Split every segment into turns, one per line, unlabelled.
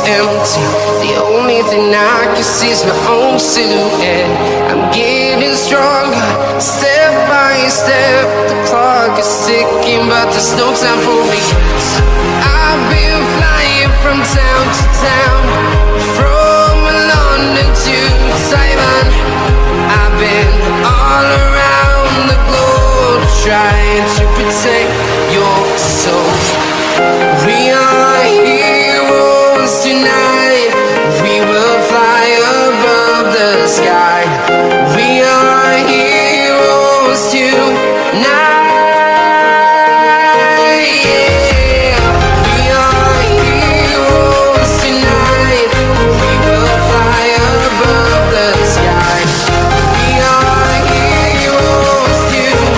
empty. The only thing I can see is my own silhouette. I'm getting stronger, step by step. The clock is ticking, but there's no time for regrets. I've been flying from town to town, from London to Taiwan. I've been all around the globe, trying to protect your soul. We are heroes tonight. We will fly above the sky. We are heroes tonight. Yeah. We are heroes tonight. We will fly above the sky. We are heroes tonight.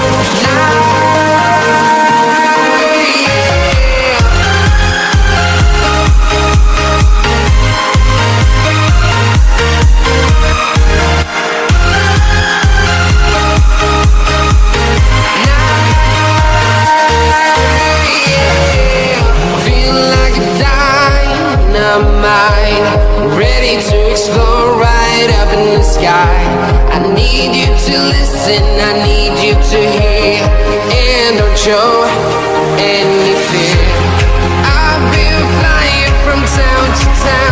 Ready to explore right up in the sky. I need you to listen, I need you to hear, and don't show any fear. I've been flying from town to town.